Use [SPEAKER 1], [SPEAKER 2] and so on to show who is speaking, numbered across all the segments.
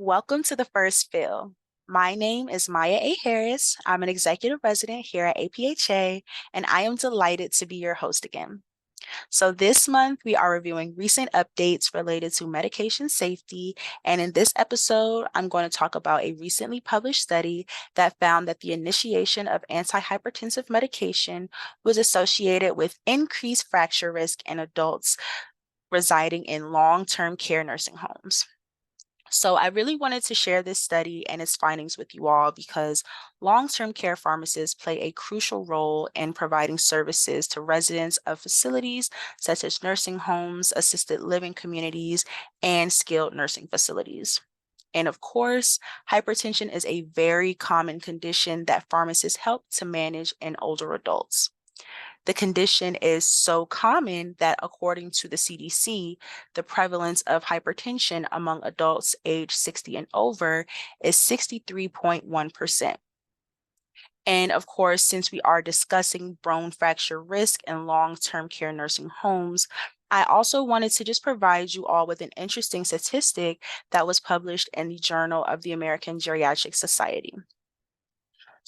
[SPEAKER 1] Welcome to the first fill. My name is Maya A. Harris. I'm an executive resident here at APHA, and I am delighted to be your host again. So this month, we are reviewing recent updates related to medication safety, and in this episode, I'm going to talk about a recently published study that found that the initiation of antihypertensive medication was associated with increased fracture risk in adults residing in long-term care nursing homes. So I really wanted to share this study and its findings with you all because long-term care pharmacists play a crucial role in providing services to residents of facilities such as nursing homes, assisted living communities, and skilled nursing facilities. And of course, hypertension is a very common condition that pharmacists help to manage in older adults. The condition is so common that, according to the CDC, the prevalence of hypertension among adults aged 60 and over is 63.1%. And of course, since we are discussing bone fracture risk in long-term care nursing homes, I also wanted to just provide you all with an interesting statistic that was published in the Journal of the American Geriatric Society.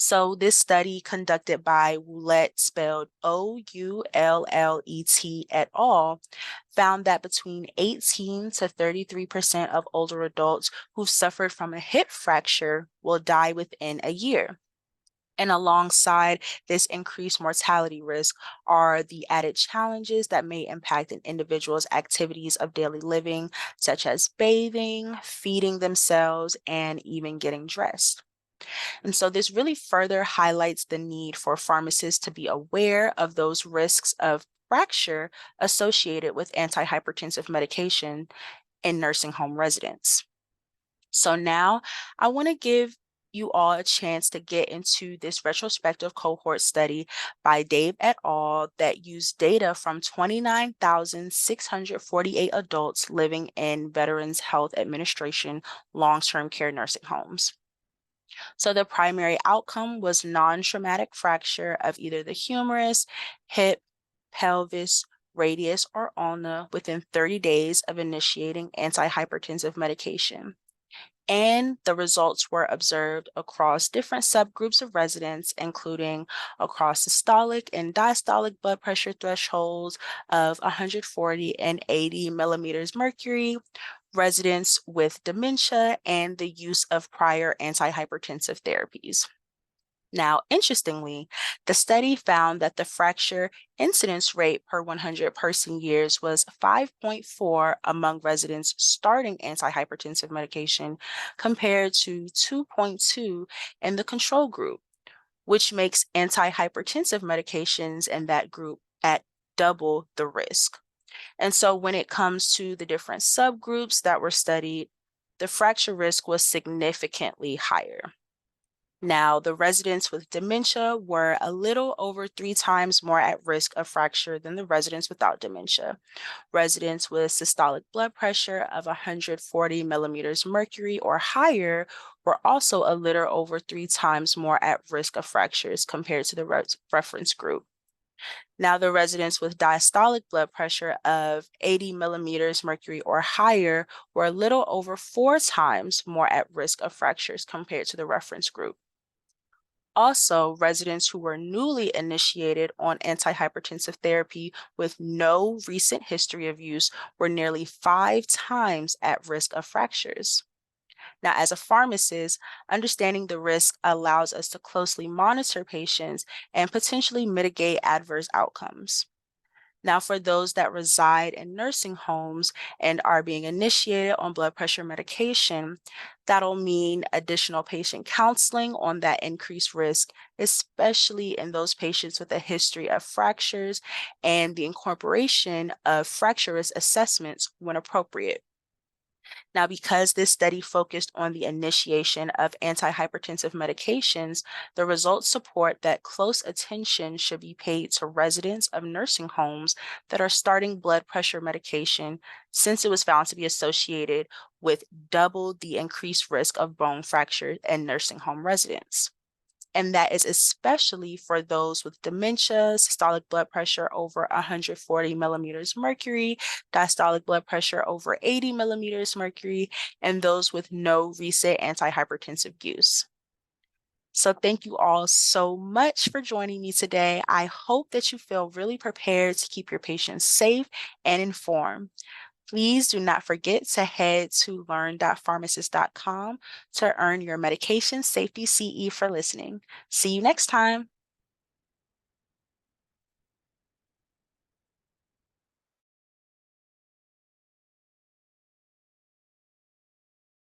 [SPEAKER 1] So this study conducted by Ouellet, spelled Oullet et al., found that between 18 to 33% of older adults who've suffered from a hip fracture will die within a year. And alongside this increased mortality risk are the added challenges that may impact an individual's activities of daily living, such as bathing, feeding themselves, and even getting dressed. And so this really further highlights the need for pharmacists to be aware of those risks of fracture associated with antihypertensive medication in nursing home residents. So now I want to give you all a chance to get into this retrospective cohort study by Dave et al. That used data from 29,648 adults living in Veterans Health Administration long-term care nursing homes. So the primary outcome was non-traumatic fracture of either the humerus, hip, pelvis, radius, or ulna within 30 days of initiating antihypertensive medication. And the results were observed across different subgroups of residents, including across systolic and diastolic blood pressure thresholds of 140 and 80 millimeters mercury, residents with dementia, and the use of prior antihypertensive therapies. Now, interestingly, the study found that the fracture incidence rate per 100 person years was 5.4 among residents starting antihypertensive medication compared to 2.2 in the control group, which makes antihypertensive medications in that group at double the risk. And so when it comes to the different subgroups that were studied, the fracture risk was significantly higher. Now, the residents with dementia were a little over 3 times more at risk of fracture than the residents without dementia. Residents with systolic blood pressure of 140 millimeters mercury or higher were also a little over 3 times more at risk of fractures compared to the reference group. Now, the residents with diastolic blood pressure of 80 millimeters mercury or higher were a little over 4 times more at risk of fractures compared to the reference group. Also, residents who were newly initiated on antihypertensive therapy with no recent history of use were nearly 5 times at risk of fractures. Now, as a pharmacist, understanding the risk allows us to closely monitor patients and potentially mitigate adverse outcomes. Now, for those that reside in nursing homes and are being initiated on blood pressure medication, that'll mean additional patient counseling on that increased risk, especially in those patients with a history of fractures and the incorporation of fracture risk assessments when appropriate. Now, because this study focused on the initiation of antihypertensive medications, the results support that close attention should be paid to residents of nursing homes that are starting blood pressure medication, since it was found to be associated with double the increased risk of bone fracture in nursing home residents. and that is especially for those with dementia, systolic blood pressure over 140 millimeters mercury, diastolic blood pressure over 80 millimeters mercury, and those with no recent antihypertensive use. So thank you all so much for joining me today. I hope that you feel really prepared to keep your patients safe and informed. Please do not forget to head to learn.pharmacist.com to earn your medication safety CE for listening. See you next time.